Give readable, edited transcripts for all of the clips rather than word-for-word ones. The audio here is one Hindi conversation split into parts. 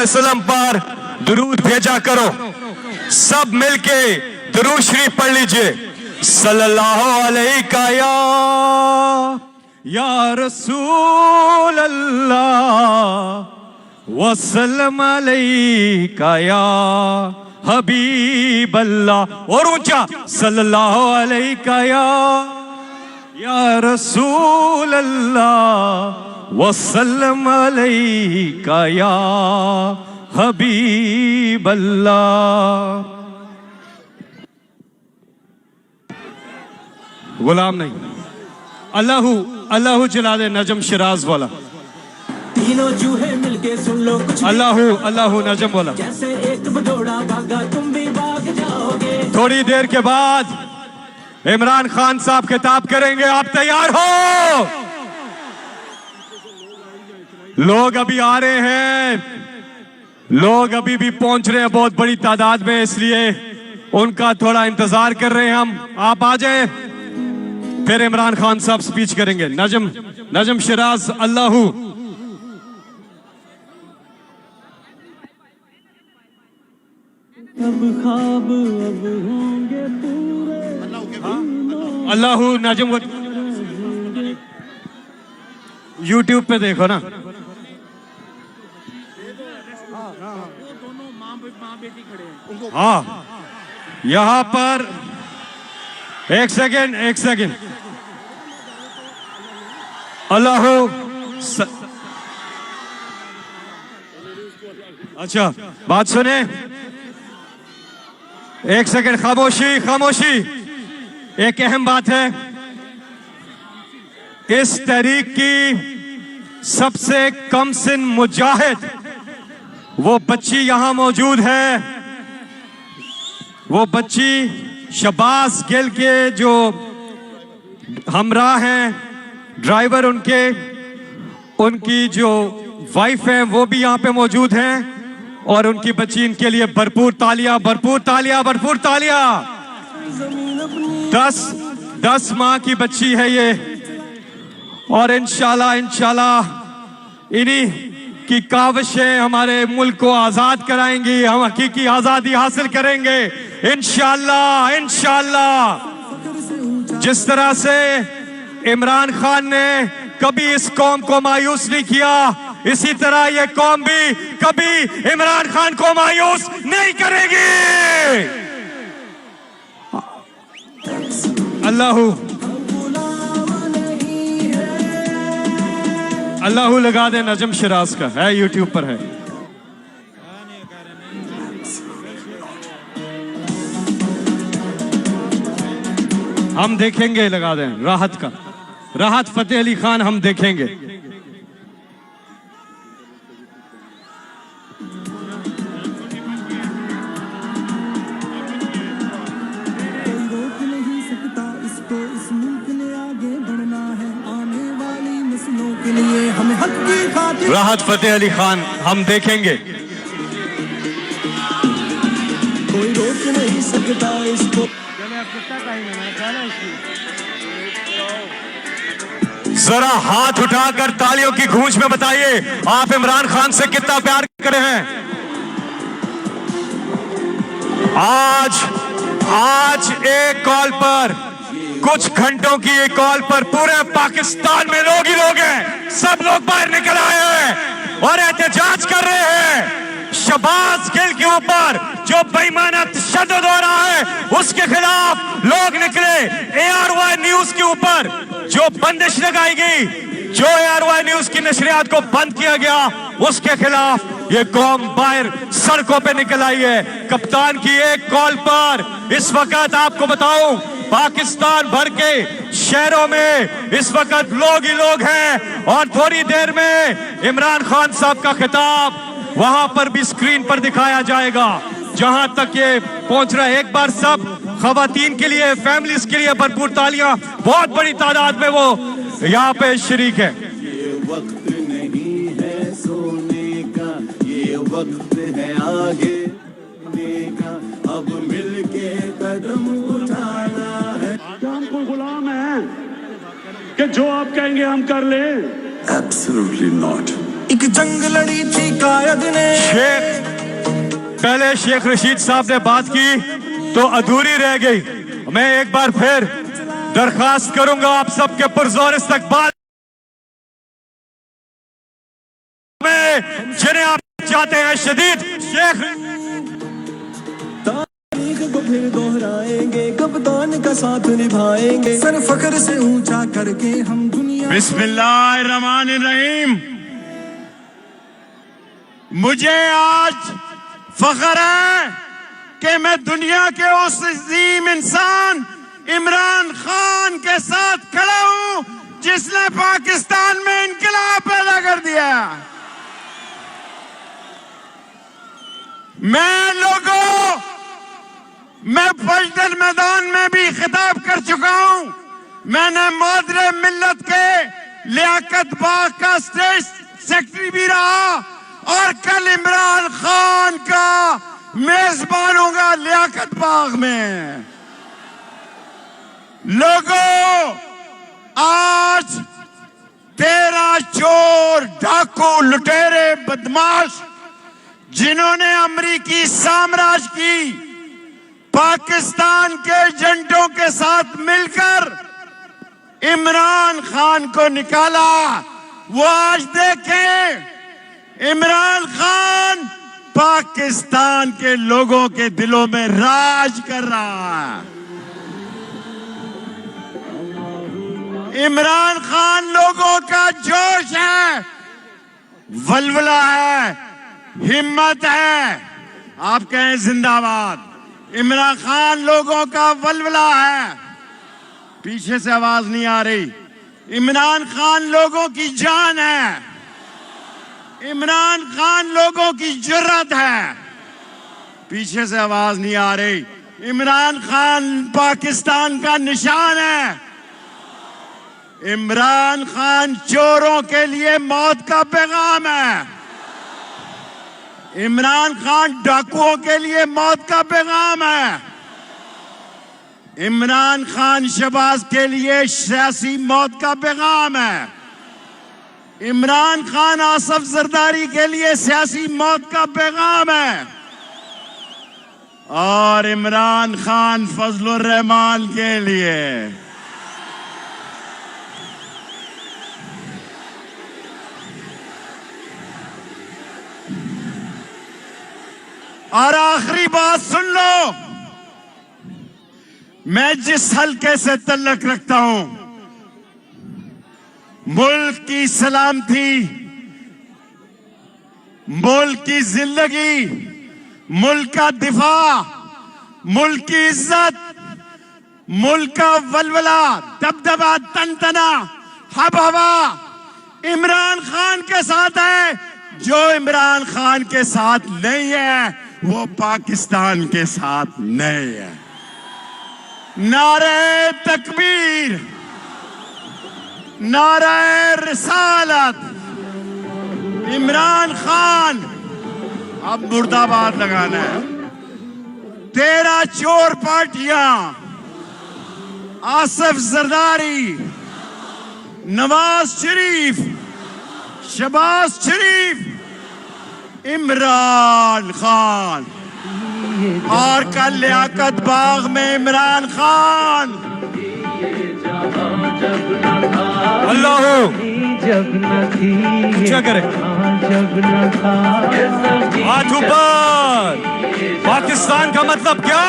वसल्लम पर दुरूद भेजा करो। सब मिलके दुरूद शरीफ पढ़ लीजिए। सल्लल्लाहु अलैका या रसूल अल्लाह वसल्लम अलैका या हबीब अल्लाह। और ऊंचा सल्लल्लाहु अलैका या रसूल अल्लाह वसल्लम अलैका या हबीब अल्लाह। गुलाम नहीं, अल्लाहू अल्लाहू चला दे। नजम शिराज वाला तीनों चूहे मिलके सुन लो कुछ अल्लाहू अल्लाहू नजम वाला। जैसे एक भगोड़ा भागा तुम भी भाग जाओगे। थोड़ी देर के बाद इमरान खान साहब खिताब करेंगे, आप तैयार हो? लोग अभी आ रहे हैं, लोग अभी भी पहुंच रहे हैं बहुत बड़ी तादाद में, इसलिए उनका थोड़ा इंतजार कर रहे हैं हम। आप आ जाए, फिर इमरान खान साहब स्पीच करेंगे। नजम शिराज अल्लाहू। अब ख्वाब अब होंगे पूरे अल्लाहू नजम यूट्यूब पे देखो ना। हाँ, यहाँ पर एक सेकेंड अल्लाहू अच्छा बात सुने, एक सेकेंड खामोशी। एक अहम बात है, इस तहरीक की सबसे कम सिन मुजाहिद वो बच्ची यहां मौजूद है। वो बच्ची शबाज गिल के जो हमराह हैं, ड्राइवर उनकी जो वाइफ है वो भी यहाँ पे मौजूद हैं, और उनकी बच्ची, इनके लिए भरपूर तालियां। 10 माह की बच्ची है ये, और इंशाल्लाह इन्हीं की काविशें हमारे मुल्क को आजाद कराएंगी। हम हकीकी आजादी हासिल करेंगे इंशाल्लाह। जिस तरह से इमरान खान ने कभी इस कौम को मायूस नहीं किया, इसी तरह ये कौम भी कभी इमरान खान को मायूस नहीं करेगी। अल्लाहू लगा दे। नजम शिराज का है, यूट्यूब पर है। हम देखेंगे, लगा दें राहत फतेह अली खान, हम देखेंगे। राहत फतेह अली खान, हम देखेंगे। कोई रोक नहीं सकता इसको। जरा हाथ उठाकर तालियों की गूंज में बताइए आप इमरान खान से कितना प्यार करे हैं। आज एक कॉल पर, कुछ घंटों की एक कॉल पर पूरे पाकिस्तान में लोग ही लोग हैं। सब लोग बाहर निकल आए हैं और एहतजाज कर रहे हैं। शबाज गिल के ऊपर जो बेईमाना तशद्दुद हो रहा है उसके खिलाफ लोग निकले। ARY न्यूज के ऊपर जो बंदिश लगाई गई, जो ARY न्यूज की नशरियात को बंद किया गया, उसके खिलाफ ये कौम बाहर सड़कों पे निकल आई है। कप्तान की एक कॉल पर इस वक्त आपको बताऊं, पाकिस्तान भर के शहरों में इस वक्त लोग ही लोग हैं, और थोड़ी देर में इमरान खान साहब का खिताब वहां पर भी स्क्रीन पर दिखाया जाएगा। जहां तक ये पहुंच रहा है, एक बार सब खवातीन के लिए, फैमिलीज के लिए भरपूर तालियां। बहुत बड़ी तादाद में वो यहाँ पे शरीक है। ये वक्त नहीं है सोने का, ये वक्त है आगे का। अब मिलके कदम उठाना है। हम कोई गुलाम है कि जो आप कहेंगे हम कर ले? Absolutely not. एक जंग लड़ी थी कायद ने। पहले शेख रशीद साहब ने बात की तो अधूरी रह गई। मैं एक बार फिर दरखास्त करूंगा आप सबके पुरजोर इस्तकबाल में, जिन्हें आप चाहते हैं शदीद। शेख तारीख को फिर दोहराएंगे, कप्तान का साथ निभाएंगे, सर फख्र से ऊंचा करके हम दुनिया। बिस्मिल्लाहिर्रहमानिर्रहीम। मुझे आज फख्र है कि मैं दुनिया के उस अजीम इंसान इमरान खान के साथ खड़ा हूं जिसने पाकिस्तान में इनकलाब पैदा कर दिया। मैं पलटन मैदान में भी खिताब कर चुका हूं। मैंने मादरे मिल्लत के लियाकत बाग का स्टेट सेक्रेटरी भी रहा और कल इमरान खान का मेजबान होगा लियाकत बाग में। लोगों, आज 13 चोर, डाकू, लुटेरे, बदमाश जिन्होंने अमरीकी साम्राज्य की पाकिस्तान के एजेंटों के साथ मिलकर इमरान खान को निकाला, वो आज देखें इमरान खान पाकिस्तान के लोगों के दिलों में राज कर रहा है। इमरान खान लोगों का जोश है, वल्वला है, हिम्मत है। आप कहें जिंदाबाद। इमरान खान लोगों का वल्वला है। पीछे से आवाज नहीं आ रही। इमरान खान लोगों की जान है। इमरान खान लोगों की जुर्रत है। पीछे से आवाज नहीं आ रही। इमरान खान पाकिस्तान का निशान है। इमरान खान चोरों के लिए मौत का पैगाम है। इमरान खान डाकुओं के लिए मौत का पैगाम है। इमरान खान शहबाज के लिए सियासी मौत का पैगाम है। इमरान खान आसफ जरदारी के लिए सियासी मौत का पैगाम है। और इमरान खान फजलुर रहमान के लिए और आखिरी बात सुन लो, मैं जिस हल्के से तल्लक रखता हूं, मुल्क की सलामती, मुल्क की जिंदगी, मुल्क का दिफा, मुल्क की इज्जत, मुल्क का वलवला, दबदबा, तनतना, हब हवा इमरान खान के साथ है। जो इमरान खान के साथ नहीं है वो पाकिस्तान के साथ नहीं है। नारे तकबीर, नारे रिसालत। इमरान खान अब मुर्दाबाद लगाना है। 13 चोर पार्टियां, आसफ जरदारी, नवाज शरीफ, शहबाज शरीफ, इमरान खान और कल लियाकत बाग में इमरान खान। अल्लाह जब न थी क्या करे, जब न था हाथ ऊपर। पाकिस्तान का मतलब क्या?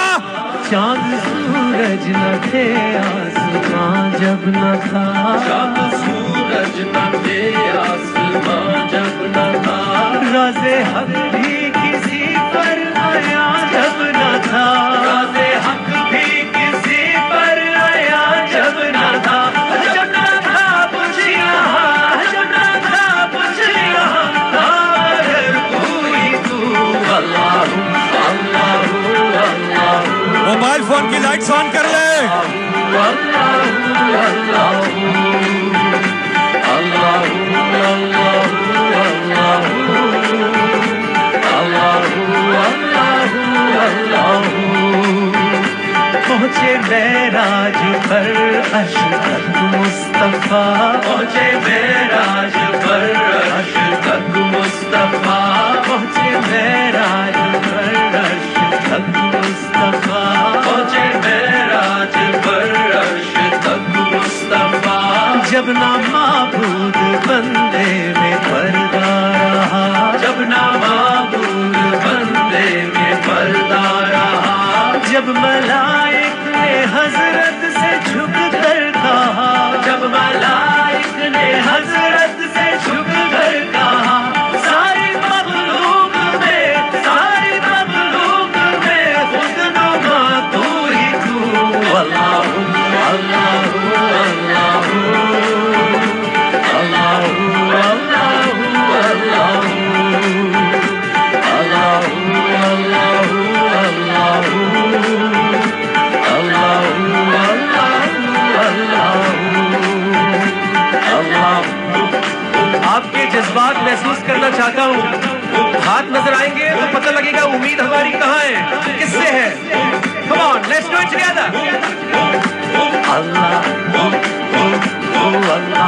चांद सूरज न थे आसमां जब न था, चांद सूरज न थे आसमां जब न था, राज़े हक भी किसी पर आया जब न था, राज़े हक भी किसी पर आया जब न था, जब न था कुछ यहाँ, जब न था कुछ यहाँ, अगर कोई तू अल्लाह अल्लाह अल्लाह। मोबाइल फोन की लाइट्स ऑन कर ले। पहुंचे मेराज पर अशरफ मुस्तफा, पहुँचे मेराज पर अशरफ मुस्तफा, पहुँचे मेराज पर अशरफ मुस्तफा, पहुँचे मेराज पर अशरफ मुस्तफा। जब ना माबूद बंदे में पर्दा रहा, जब ना माबूद बंदे में पर्दा रहा, जब मलाइक ने हजरत से झुक कर कहा, जब मलाइक ने हजरत से झुक कर कहा, सारी मखलूक में, सारी मखलूक में खुदनुमा तू ही तू। अल्लाहु अल्लाहु अल्लाहु अल्लाहु अल्लाहु अल्लाहु अल्लाहु अल्लाहु आपके जज्बात महसूस करना चाहता हूँ। हाथ नजर आएंगे तो पता लगेगा उम्मीद हमारी कहाँ है, किससे है। Come on, let's do it together. अल्लाह अल्लाह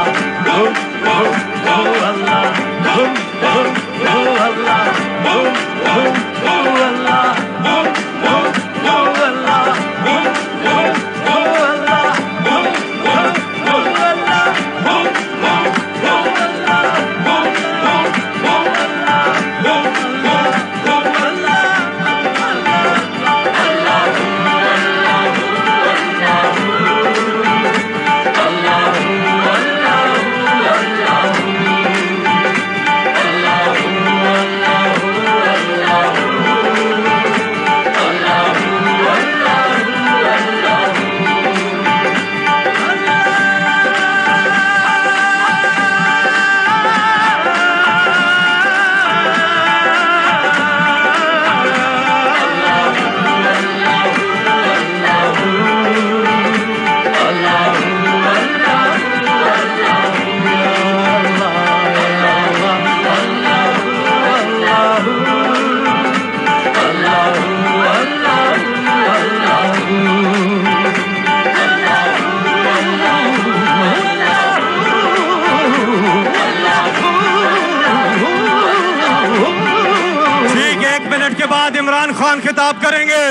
इमरान खान खिताब करेंगे।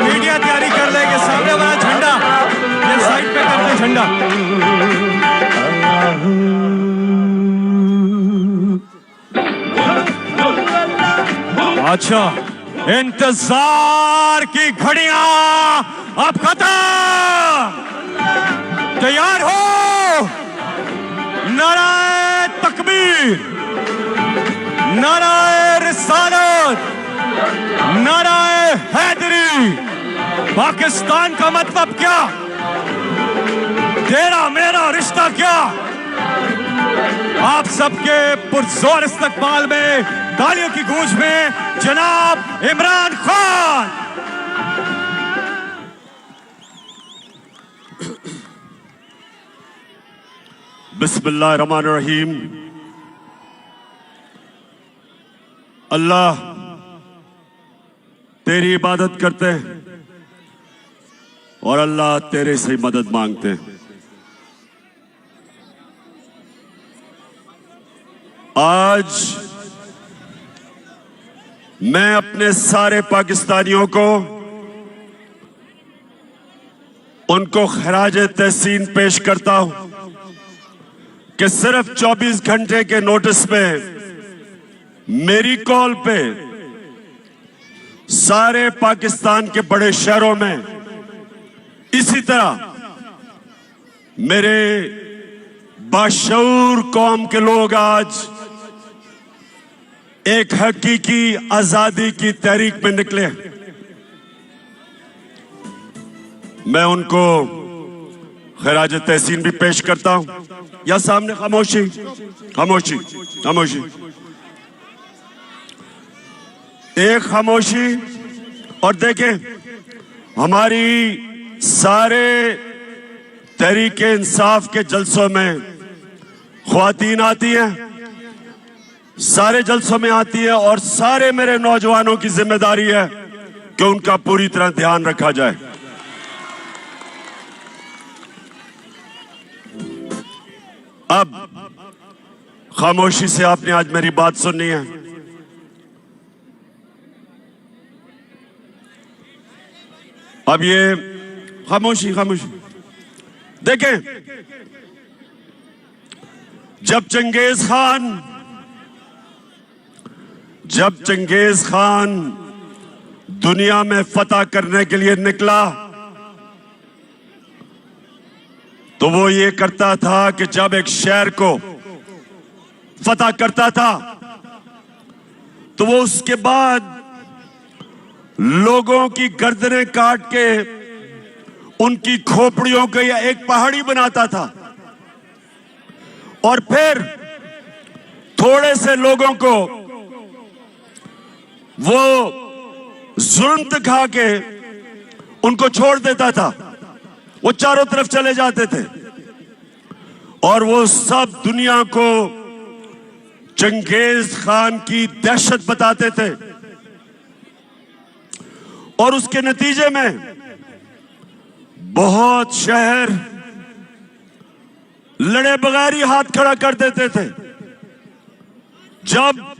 मीडिया तैयारी कर लेंगे। सामने वाला झंडा ये साइड पे कर दे झंडा। अच्छा, इंतजार की घड़ियां अब खत्म। तैयार हो? नाराए तकबीर, नाराए रिसालत, नाराए हैदरी। पाकिस्तान का मतलब क्या? तेरा मेरा रिश्ता क्या? आप सबके पुरजोर इस्तकबाल में तालियों की गूंज में जनाब इमरान खान। बिस्मिल्लाहिर्रहमानिर्रहीम। अल्लाह तेरी इबादत करते हैं और अल्लाह तेरे से मदद मांगते हैं। आज मैं अपने सारे पाकिस्तानियों को उनको खराज तहसीन पेश करता हूं कि सिर्फ 24 घंटे के नोटिस पे मेरी कॉल पे सारे पाकिस्तान के बड़े शहरों में इसी तरह मेरे बाशऊर कौम के लोग आज एक हकीकी आजादी की तहरीक में निकले। मैं उनको खराज तहसीन भी पेश करता हूं। या सामने खामोशी खामोशी खामोशी, एक खामोशी। और देखें, हमारी सारे तहरीके इंसाफ के जलसों में ख्वातीन आती हैं, सारे जलसों में आती है और सारे मेरे नौजवानों की जिम्मेदारी है कि उनका पूरी तरह ध्यान रखा जाए। अब खामोशी से आपने आज मेरी बात सुननी है। अब ये खामोशी खामोशी देखें, जब चंगेज खान दुनिया में फतह करने के लिए निकला तो वो ये करता था कि जब एक शहर को फतह करता था तो वो उसके बाद लोगों की गर्दनें काट के उनकी खोपड़ियों के एक पहाड़ी बनाता था और फिर थोड़े से लोगों को वो जुल्म दिखा के उनको छोड़ देता था। वो चारों तरफ चले जाते थे और वो सब दुनिया को चंगेज खान की दहशत बताते थे और उसके नतीजे में बहुत शहर लड़े बगैर ही हाथ खड़ा कर देते थे। जब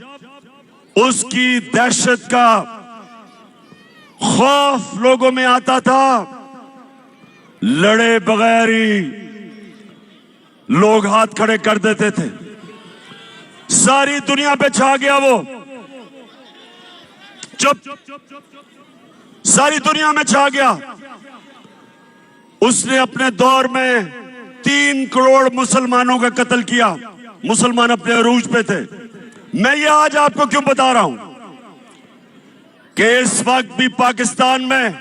उसकी दहशत का खौफ लोगों में आता था, लड़े बगैर ही लोग हाथ खड़े कर देते थे। सारी दुनिया पे छा गया वो, सारी दुनिया में छा गया। उसने अपने दौर में 3 करोड़ मुसलमानों का कत्ल किया। मुसलमान अपने अरूज पे थे। मैं ये आज आपको क्यों बता रहा हूं कि इस वक्त भी पाकिस्तान में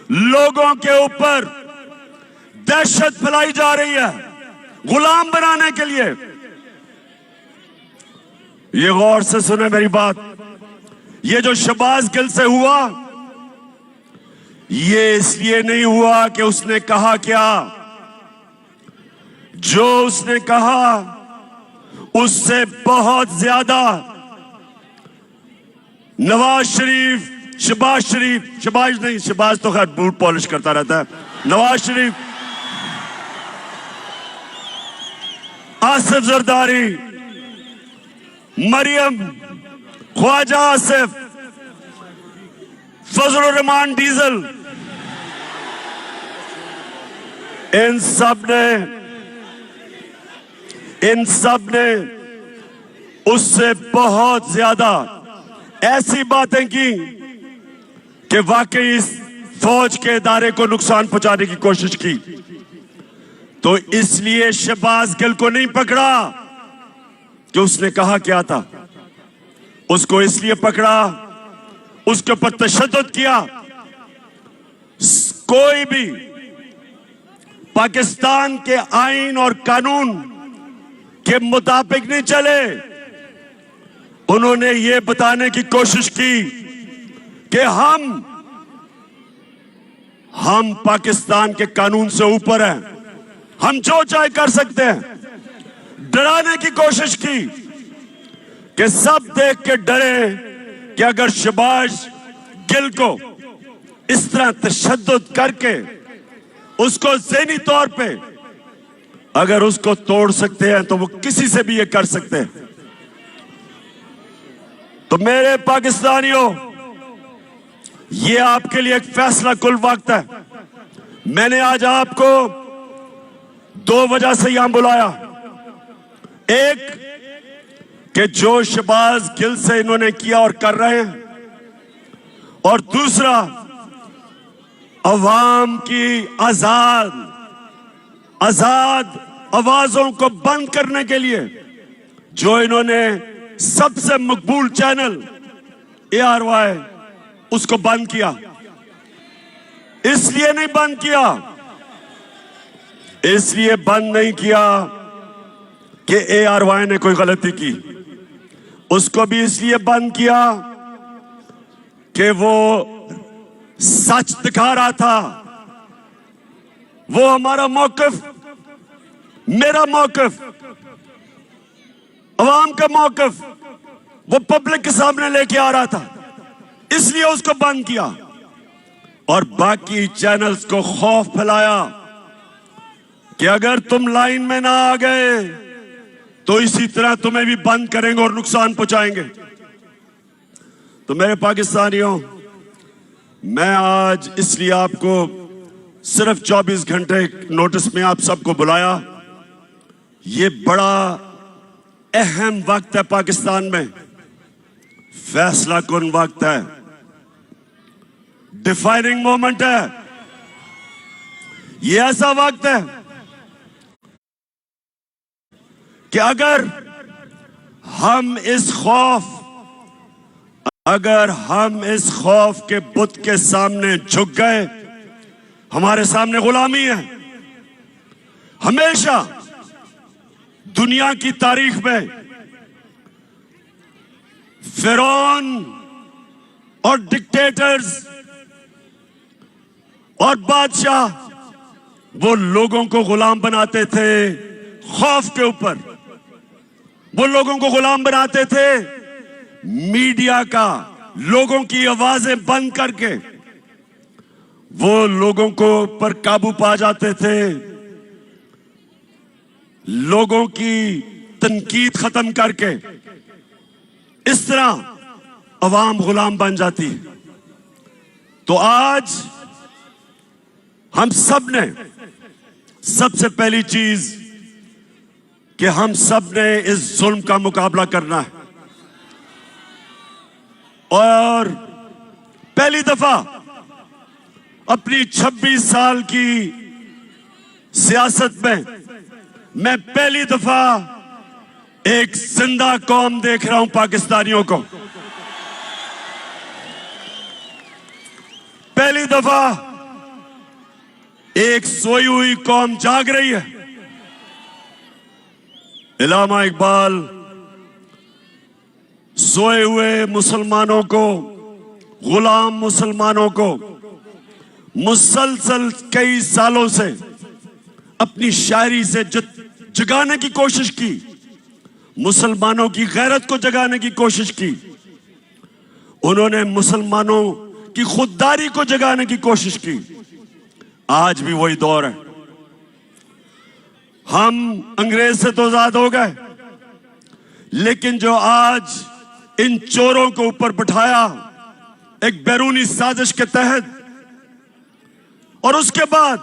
लोगों के ऊपर दहशत फैलाई जा रही है गुलाम बनाने के लिए। ये गौर से सुने मेरी बात। ये जो शहबाज गिल से हुआ, ये इसलिए नहीं हुआ कि उसने कहा क्या। जो उसने कहा उससे बहुत ज्यादा नवाज शरीफ, शहबाज तो खैर बूट पॉलिश करता रहता है, नवाज शरीफ, आसिफ जरदारी, मरियम, ख्वाजा आसिफ, फजल रहमान डीजल, इन सब ने उससे बहुत ज्यादा ऐसी बातें की कि वाकई इस फौज के इदारे को नुकसान पहुंचाने की कोशिश की। तो इसलिए शहबाज गिल को नहीं पकड़ा कि उसने कहा क्या था, उसको इसलिए पकड़ा, उसके ऊपर तशद्दुद किया। कोई भी पाकिस्तान के आईन और कानून के मुताबिक नहीं चले। उन्होंने ये बताने की कोशिश की कि हम पाकिस्तान के कानून से ऊपर हैं, हम जो चाहे कर सकते हैं। डराने की कोशिश की कि सब देख के डरे कि अगर शहबाज गिल को इस तरह तशद्दुद करके उसको ज़हनी तौर पे अगर उसको तोड़ सकते हैं तो वो किसी से भी ये कर सकते हैं। तो मेरे पाकिस्तानियों, ये आपके लिए एक फैसला कुल वक्त है। मैंने आज आपको 2 वजह से यहां बुलाया। एक कि जो शहबाज गिल से इन्होंने किया और कर रहे हैं, और दूसरा अवाम की आजाद आवाजों को बंद करने के लिए जो इन्होंने सबसे मकबूल चैनल ARY उसको बंद किया। इसलिए नहीं बंद किया, इसलिए बंद नहीं किया कि ARY ने कोई गलती की। उसको भी इसलिए बंद किया कि वो सच दिखा रहा था। वो हमारा मौकिफ, मेरा मौकिफ, अवाम का मौकिफ वो पब्लिक के सामने लेके आ रहा था। इसलिए उसको बंद किया और बाकी चैनल्स को खौफ फैलाया कि अगर तुम लाइन में ना आ गए तो इसी तरह तुम्हें भी बंद करेंगे और नुकसान पहुंचाएंगे। तो मेरे पाकिस्तानियों, मैं आज इसलिए आपको सिर्फ 24 घंटे नोटिस में आप सबको बुलाया। ये बड़ा अहम वक्त है पाकिस्तान में, फैसला कुन वक्त है, डिफाइनिंग मोमेंट है। ये ऐसा वक्त है कि अगर हम इस खौफ के बुत के सामने झुक गए, हमारे सामने गुलामी है। हमेशा दुनिया की तारीख में फिरौन और डिक्टेटर्स और बादशाह वो लोगों को गुलाम बनाते थे खौफ के ऊपर। वो लोगों को गुलाम बनाते थे मीडिया का, लोगों की आवाजें बंद करके वो लोगों को पर काबू पा जाते थे, लोगों की तनकीद खत्म करके। इस तरह अवाम गुलाम बन जाती है। तो आज हम सब ने सबसे पहली चीज कि हम सब ने इस जुल्म का मुकाबला करना है और पहली दफा अपनी 26 साल की सियासत में मैं पहली दफा एक जिंदा कौम देख रहा हूं पाकिस्तानियों को। पहली दफा एक सोई हुई कौम जाग रही है। इलामा इकबाल सोए हुए मुसलमानों को, गुलाम मुसलमानों को मुसलसल कई सालों से अपनी शायरी से जगाने की कोशिश की, मुसलमानों की गैरत को जगाने की कोशिश की। उन्होंने मुसलमानों की खुददारी को जगाने की कोशिश की। आज भी वही दौर है। हम अंग्रेज से तो आजाद हो गए, लेकिन जो आज इन चोरों को ऊपर बिठाया एक बैरूनी साजिश के तहत, और उसके बाद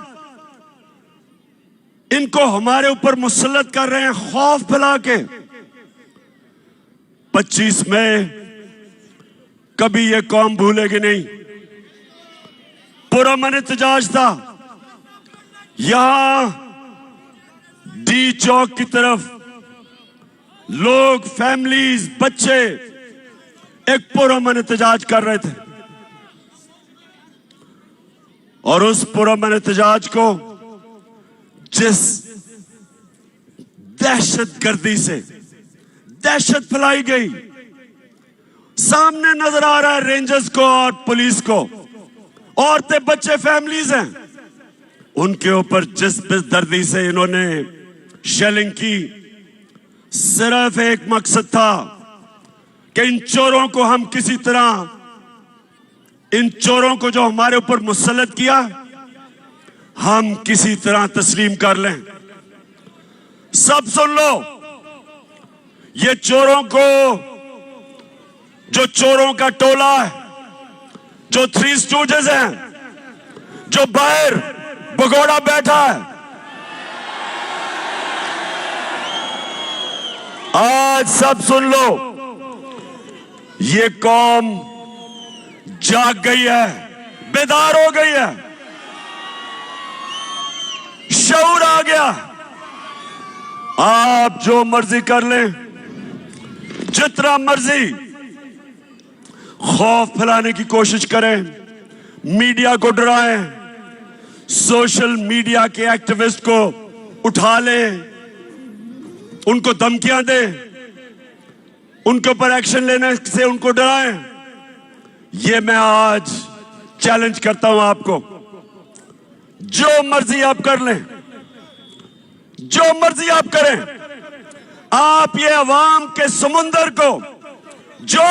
इनको हमारे ऊपर मुसल्लत कर रहे हैं खौफ फैला के। 25 मई कभी ये कौम भूलेगी नहीं। पुरअमन एहतजाज था। यहां डी चौक की तरफ लोग, फैमिलीज, बच्चे एक पुरअमन एहतजाज कर रहे थे और उस पुरअमन एहतजाज को जिस दहशतगर्दी से दहशत फैलाई गई, सामने नजर आ रहा है रेंजर्स को और पुलिस को, औरतें, बच्चे, फैमिलीज हैं, उनके ऊपर जिस बेदर्दी से इन्होंने शेलिंग की। सिर्फ एक मकसद था कि इन चोरों को हम किसी तरह, इन चोरों को जो हमारे ऊपर मुसल्लत किया, हम किसी तरह तस्लीम कर लें। सब सुन लो, ये चोरों को, जो चोरों का टोला है, जो 3 स्टूडेंट्स हैं, जो बाहर भगोड़ा बैठा है, आज सब सुन लो, ये कौम जाग गई है, बेदार हो गई है, शऊर आ गया। आप जो मर्जी कर लें, जितना मर्जी खौफ फैलाने की कोशिश करें, मीडिया को डराएं, सोशल मीडिया के एक्टिविस्ट को उठा लें, उनको धमकियां दें, उनके ऊपर एक्शन लेने से उनको डराएं। ये मैं आज चैलेंज करता हूं आपको। जो मर्जी आप कर लें, जो मर्जी आप करें, आप ये अवाम के समुंदर को जो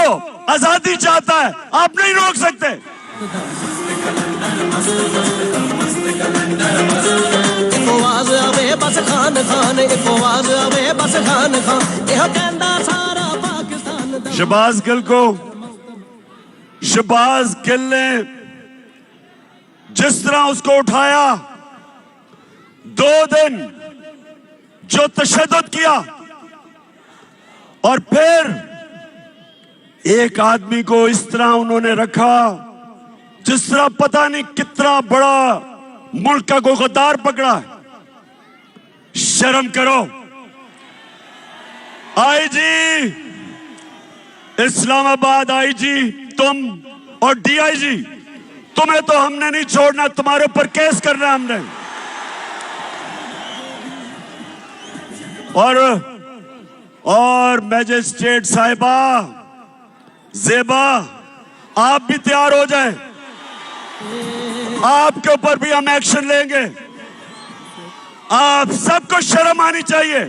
आजादी चाहता है आप नहीं रोक सकते। बस खान खान बस खान खान यह कहंदा सारा पाकिस्तान। शहबाज गिल को, शहबाज गिल ने जिस तरह उसको उठाया, 2 दिन जो तशद्दुद किया, और फिर एक आदमी को इस तरह उन्होंने रखा जिस तरह पता नहीं कितना बड़ा मुल्क का कोई गद्दार पकड़ा है। शर्म करो। आईजी इस्लामाबाद, आईजी तुम और डीआईजी, तुम्हें तो हमने नहीं छोड़ना, तुम्हारे ऊपर केस करना है हमने। और मैजिस्ट्रेट साहिबा ज़ेबा, आप भी तैयार हो जाएं, आपके ऊपर भी हम एक्शन लेंगे। आप सबको शर्म आनी चाहिए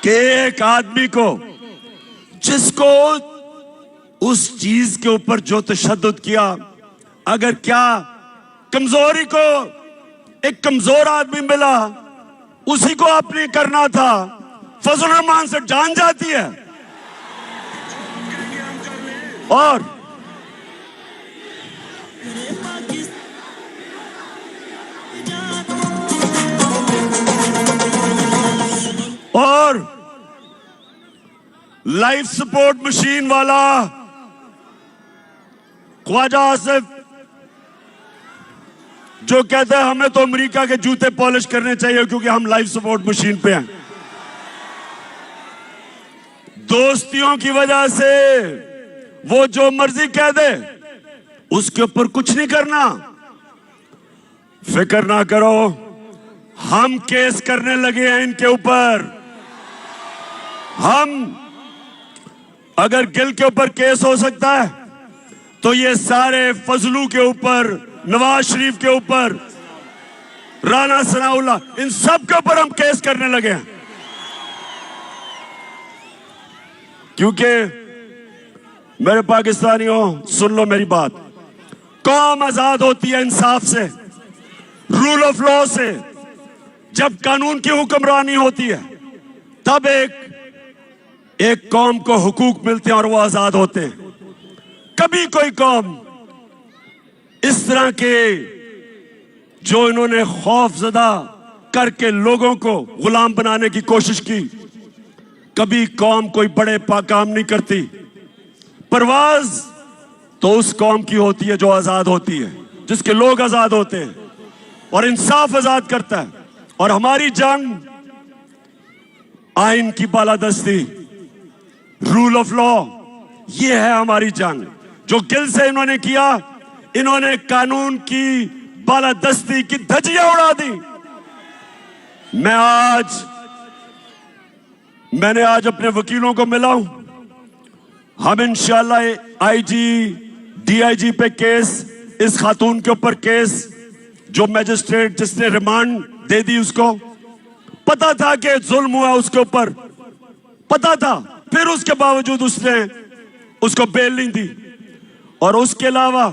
कि एक आदमी को, जिसको उस चीज के ऊपर जो तशद्दुद किया, अगर क्या कमजोरी को एक कमजोर आदमी मिला उसी को आपने करना था। फजल रहमान से जान जाती है। और लाइफ सपोर्ट मशीन वाला ख्वाजा आसिफ जो कहता है हमें तो अमेरिका के जूते पॉलिश करने चाहिए क्योंकि हम लाइफ सपोर्ट मशीन पे हैं। दोस्तियों की वजह से वो जो मर्जी कह दे उसके ऊपर कुछ नहीं करना। फिक्र ना करो, हम केस करने लगे हैं इनके ऊपर। हम अगर गिल के ऊपर केस हो सकता है तो ये सारे फजलू के ऊपर, नवाज शरीफ के ऊपर, राना सनाउल्लाह, इन सब के ऊपर हम केस करने लगे हैं। क्योंकि मेरे पाकिस्तानियों सुन लो मेरी बात, कौम आजाद होती है इंसाफ से, रूल ऑफ लॉ से। जब कानून की हुक्मरानी होती है तब एक कौम को हुकूक मिलते हैं और वो आजाद होते हैं। कभी कोई कौम इस तरह के जो इन्होंने खौफजदा करके लोगों को गुलाम बनाने की कोशिश की, कभी कौम कोई बड़े काम नहीं करती। परवाज तो उस कौम की होती है जो आजाद होती है, जिसके लोग आजाद होते हैं और इंसाफ आजाद करता है। और हमारी जंग आइन की बालादस्ती, रूल ऑफ लॉ, ये है हमारी जंग। जो गिल से इन्होंने किया, इन्होंने कानून की बालादस्ती की धज्जियां उड़ा दी। मैंने आज अपने वकीलों को मिला हूं। हम इंशाल्लाह आईजी डीआईजी पे केस, इस खातून के ऊपर केस, जो मैजिस्ट्रेट जिसने रिमांड दे दी उसको पता था कि जुल्म हुआ, उसके ऊपर पता था, फिर उसके बावजूद उसने उसको बेल नहीं दी। और उसके अलावा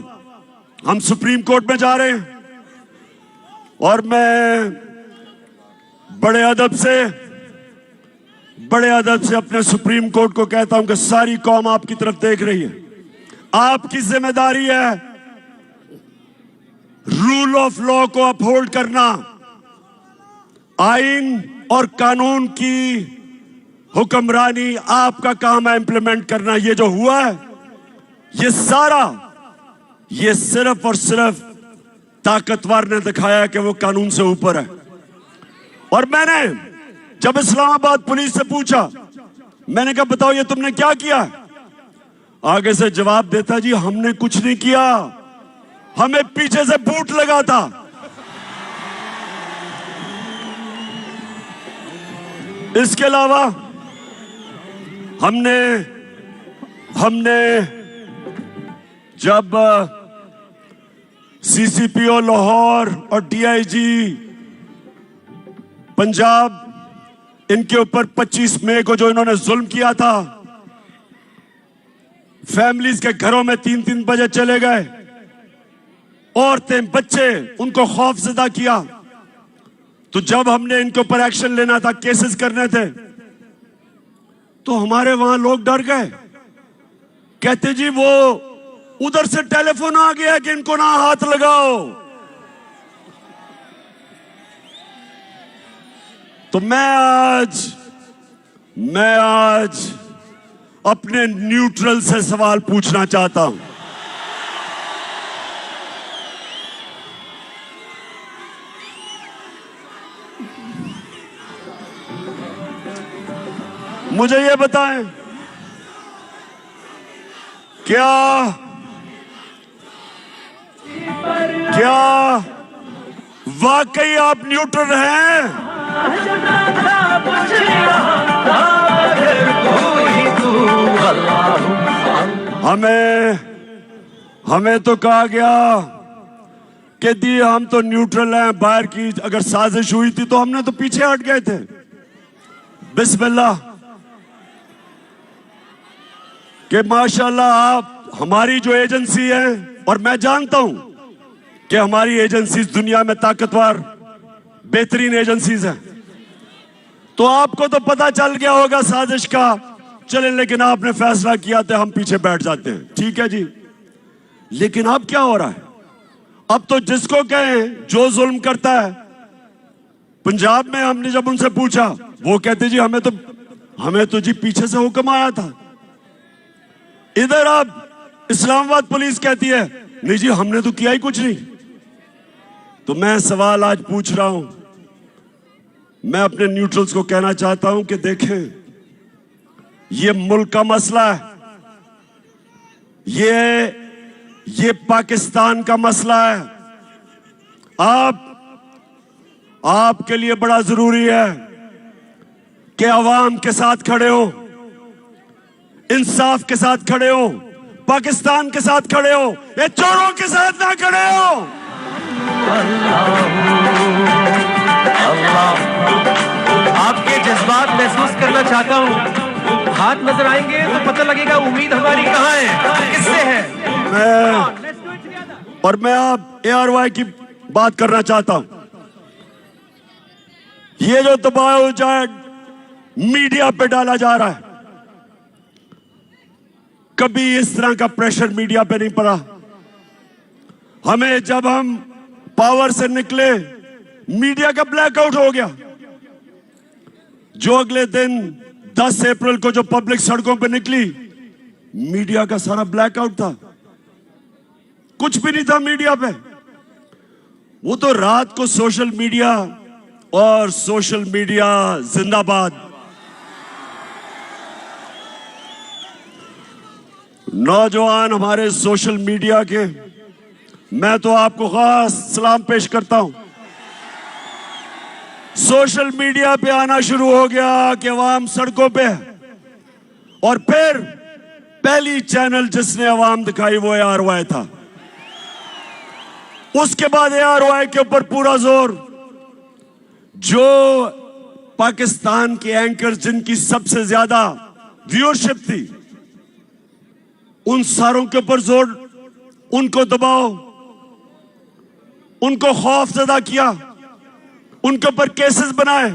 हम सुप्रीम कोर्ट में जा रहे हैं और मैं बड़े अदब से अपने सुप्रीम कोर्ट को कहता हूं कि सारी कौम आपकी तरफ देख रही है। आपकी जिम्मेदारी है रूल ऑफ लॉ को अपहोल्ड करना, आइन और कानून की हुक्मरानी आपका काम है इंप्लीमेंट करना। ये जो हुआ है ये सारा, ये सिर्फ और सिर्फ ताकतवर ने दिखाया कि वो कानून से ऊपर है। और मैंने जब इस्लामाबाद पुलिस से पूछा, मैंने कहा बताओ ये तुमने क्या किया, आगे से जवाब देता जी हमने कुछ नहीं किया, हमें पीछे से बूट लगा था। इसके अलावा हमने जब सीसीपीओ लाहौर और डीआईजी पंजाब, इनके ऊपर 25 मई को जो इन्होंने जुल्म किया था, फैमिलीज के घरों में 3-3 बजे चले गए, औरतें बच्चे उनको खौफजदा किया। तो जब हमने इनके ऊपर एक्शन लेना था, केसेस करने थे, तो हमारे वहां लोग डर गए, कहते जी वो उधर से टेलीफोन आ गया कि इनको ना हाथ लगाओ। तो मैं आज अपने न्यूट्रल से सवाल पूछना चाहता हूं। मुझे ये बताएं, क्या वाकई आप न्यूट्रल हैं? हमें तो कहा गया कि दी हम तो न्यूट्रल हैं, बाहर की अगर साजिश हुई थी तो हमने तो पीछे हट गए थे। बिस्मिल्लाह कि माशाल्लाह आप हमारी जो एजेंसी है, और मैं जानता हूं कि हमारी एजेंसीज दुनिया में ताकतवर बेहतरीन एजेंसीज हैं, तो आपको तो पता चल गया होगा साजिश का। चले, लेकिन आपने फैसला किया था हम पीछे बैठ जाते हैं, ठीक है जी। लेकिन अब क्या हो रहा है? अब तो जिसको कहें जो जुल्म करता है, पंजाब में हमने जब उनसे पूछा, वो कहते जी हमें तो जी पीछे से हुक्म आया था। इधर अब इस्लामाबाद पुलिस कहती है नहीं जी हमने तो किया ही कुछ नहीं। तो मैं सवाल आज पूछ रहा हूं, मैं अपने न्यूट्रल्स को कहना चाहता हूं कि देखें, ये मुल्क का मसला है, ये पाकिस्तान का मसला है। आपके लिए बड़ा जरूरी है कि अवाम के साथ खड़े हो, इंसाफ के साथ खड़े हो, पाकिस्तान के साथ खड़े हो, ये चोरों के साथ ना खड़े हो। आपके जज्बात महसूस करना चाहता हूँ। हाथ नजर आएंगे तो पता लगेगा उम्मीद हमारी कहाँ है, किससे है। मैं आप ARY की बात करना चाहता हूं। ये जो दबाव चाहे मीडिया पे डाला जा रहा है, कभी इस तरह का प्रेशर मीडिया पे नहीं पड़ा। हमें जब हम पावर से निकले, मीडिया का ब्लैकआउट हो गया। जो अगले दिन 10 अप्रैल को जो पब्लिक सड़कों पे निकली, मीडिया का सारा ब्लैकआउट था, कुछ भी नहीं था मीडिया पे। वो तो रात को सोशल मीडिया और सोशल मीडिया जिंदाबाद। नौजवान हमारे सोशल मीडिया के, मैं तो आपको खास सलाम पेश करता हूं। सोशल मीडिया पे आना शुरू हो गया कि अवाम सड़कों पे, और फिर पहली चैनल जिसने अवाम दिखाई वो ARY था। उसके बाद ARY के ऊपर पूरा जोर, जो पाकिस्तान के एंकर जिनकी सबसे ज्यादा व्यूअरशिप थी, उन सारों के ऊपर जोर, उनको दबाओ, उनको खौफजदा किया, उनके ऊपर केसेस बनाए।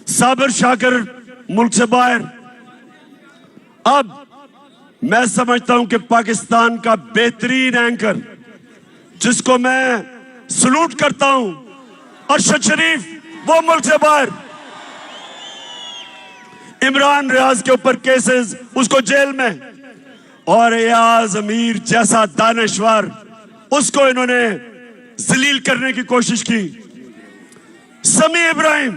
साबिर शाकिर मुल्क से बाहर। अब मैं समझता हूं कि पाकिस्तान का बेहतरीन एंकर, जिसको मैं सलूट करता हूं, अरशद शरीफ, वो मुल्क से बाहर। इमरान रियाज के ऊपर केसेस, उसको जेल में। और एयाज अमीर जैसा दानश्वर, उसको इन्होंने जलील करने की कोशिश की। समी इब्राहिम,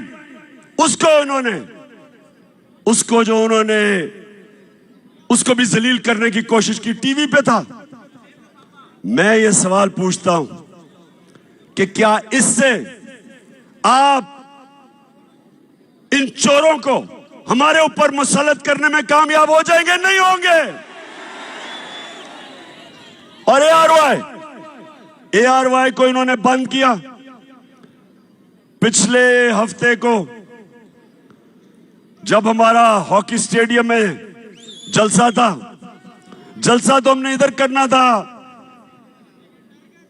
उसको भी जलील करने की कोशिश की, टीवी पे था। मैं ये सवाल पूछता हूं कि क्या इससे आप इन चोरों को हमारे ऊपर मुसल्लत करने में कामयाब हो जाएंगे? नहीं होंगे। और ARY को इन्होंने बंद किया। पिछले हफ्ते को जब हमारा हॉकी स्टेडियम में जलसा था, जलसा तो हमने इधर करना था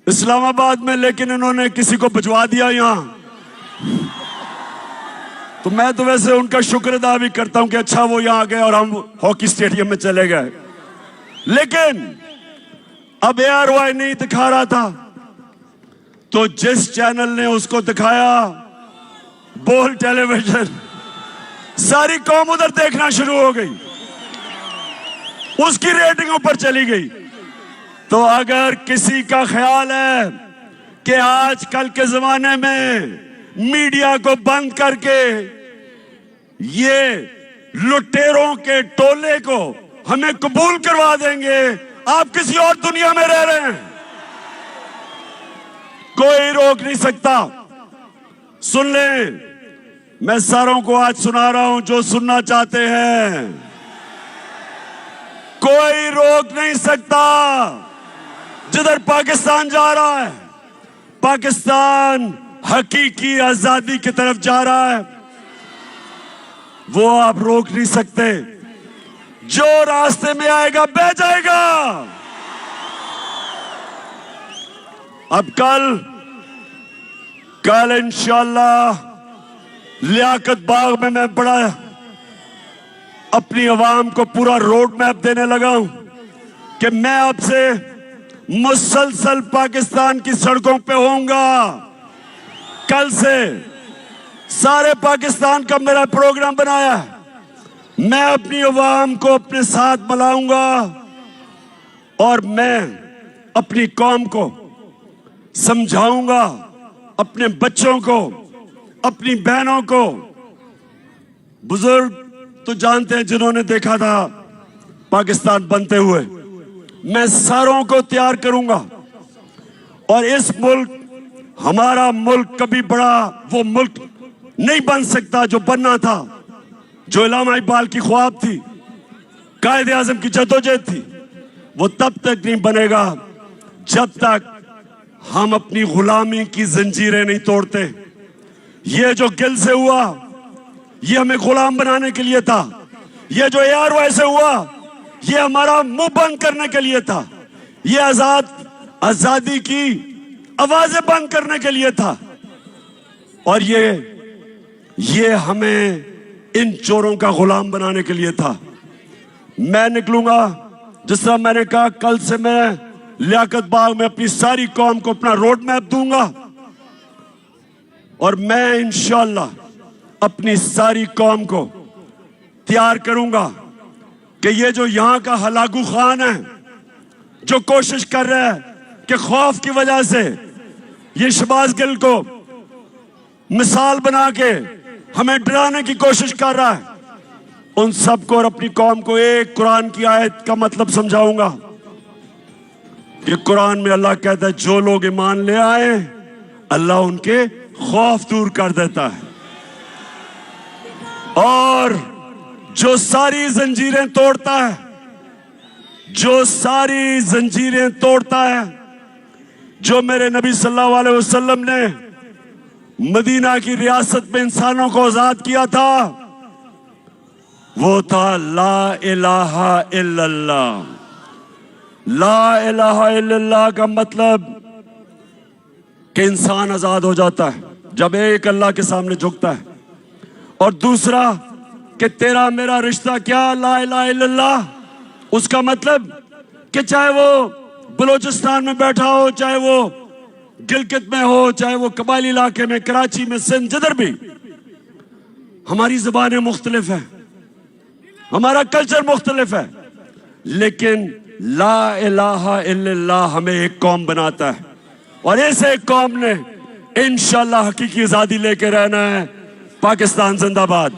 इस्लामाबाद में, लेकिन इन्होंने किसी को भिजवा दिया यहां। तो मैं तो वैसे उनका शुक्र अदा भी करता हूं कि अच्छा वो यहां आ गए और हम हॉकी स्टेडियम में चले गए। लेकिन अब ARY नहीं दिखा रहा था, तो जिस चैनल ने उसको दिखाया, बोल टेलीविजन, सारी कौम उधर देखना शुरू हो गई, उसकी रेटिंग ऊपर चली गई। तो अगर किसी का ख्याल है कि आजकल के जमाने में मीडिया को बंद करके ये लुटेरों के टोले को हमें कबूल करवा देंगे, आप किसी और दुनिया में रह रहे हैं, कोई रोक नहीं सकता। सुन ले, मैं सारों को आज सुना रहा हूं जो सुनना चाहते हैं, कोई रोक नहीं सकता। जिधर पाकिस्तान जा रहा है, पाकिस्तान हकीकी आजादी की तरफ जा रहा है, वो आप रोक नहीं सकते। जो रास्ते में आएगा बह जाएगा। अब कल इंशाल्लाह लियाकत बाग में मैं बड़ा अपनी आवाम को पूरा रोड मैप देने लगा हूं कि मैं अब से मुसलसल पाकिस्तान की सड़कों पे होऊंगा। कल से सारे पाकिस्तान का मेरा प्रोग्राम बनाया है। मैं अपनी आवाम को अपने साथ मिलाऊंगा और मैं अपनी कौम को समझाऊंगा, अपने बच्चों को, अपनी बहनों को। बुजुर्ग तो जानते हैं जिन्होंने देखा था पाकिस्तान बनते हुए। मैं सारों को तैयार करूंगा और इस मुल्क, हमारा मुल्क कभी बड़ा वो मुल्क नहीं बन सकता जो बनना था, जो इलामा इकबाल की ख्वाब थी, कायदे आजम की जद्दोजहद थी। वो तब तक नहीं बनेगा जब तक हम अपनी गुलामी की जंजीरें नहीं तोड़ते। ये जो गिल से हुआ, ये हमें गुलाम बनाने के लिए था। ये जो ARY से हुआ, ये हमारा मुंह बंद करने के लिए था। ये आजादी की आवाजें बंद करने के लिए था। और ये हमें इन चोरों का गुलाम बनाने के लिए था। मैं निकलूंगा, जिस तरह मैंने कहा, कल से मैं लियाकत बाग में अपनी सारी कौम को अपना रोड मैप दूंगा और मैं इंशाअल्लाह अपनी सारी कौम को तैयार करूंगा कि ये जो यहां का हलाकू खान है, जो कोशिश कर रहा है कि खौफ की वजह से ये शहबाज गिल को मिसाल बना के हमें डराने की कोशिश कर रहा है, उन सबको और अपनी कौम को एक कुरान की आयत का मतलब समझाऊंगा। ये कुरान में अल्लाह कहता है, जो लोग ईमान ले आए अल्लाह उनके खौफ दूर कर देता है, और जो सारी जंजीरें तोड़ता है, जो सारी जंजीरें तोड़ता है, जो मेरे नबी सल्लल्लाहु अलैहि वसल्लम ने मदीना की रियासत में इंसानों को आजाद किया था, वो था ला इलाहा इल्लल्लाह। ला इलाहा इल्लल्लाह का मतलब कि इंसान आजाद हो जाता है जब एक अल्लाह के सामने झुकता है। और दूसरा कि तेरा मेरा रिश्ता क्या, ला इलाहा इल्लल्लाह, उसका मतलब कि चाहे वो बलोचिस्तान में बैठा हो, चाहे वो गिलगित में हो, चाहे वो कबायली इलाके में, कराची में, सिंध, जिधर भी, हमारी जुबानें मुख्तलिफ है, हमारा कल्चर मुख्तलिफ है, लेकिन ला इलाहा इल्लल्लाह हमें एक कौम बनाता है। और इस एक कौम ने इंशाअल्लाह हकीकी आजादी लेके रहना है। पाकिस्तान जिंदाबाद।